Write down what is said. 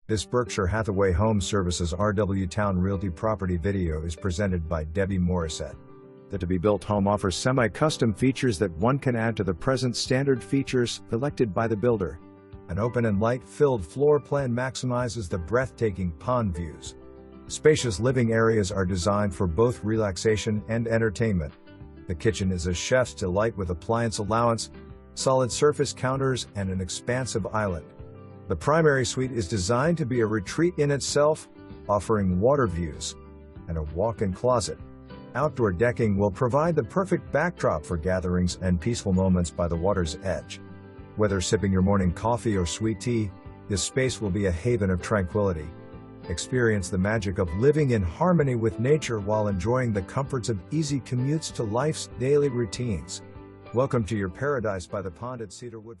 This Berkshire Hathaway HomeServices RW Towne Realty property video is presented by Debbie Morissette. The to-be-built home offers semi-custom features that one can add to the present standard features selected by the builder. An open and light-filled floor plan maximizes the breathtaking pond views. Spacious living areas are designed for both relaxation and entertainment. The kitchen is a chef's delight with appliance allowance, solid surface counters, and an expansive island. The primary suite is designed to be a retreat in itself, offering water views and a walk-in closet. Outdoor decking will provide the perfect backdrop for gatherings and peaceful moments by the water's edge. Whether sipping your morning coffee or sweet tea, this space will be a haven of tranquility. Experience the magic of living in harmony with nature while enjoying the comforts of easy commutes to life's daily routines. Welcome to your paradise by the pond at Cedarwood.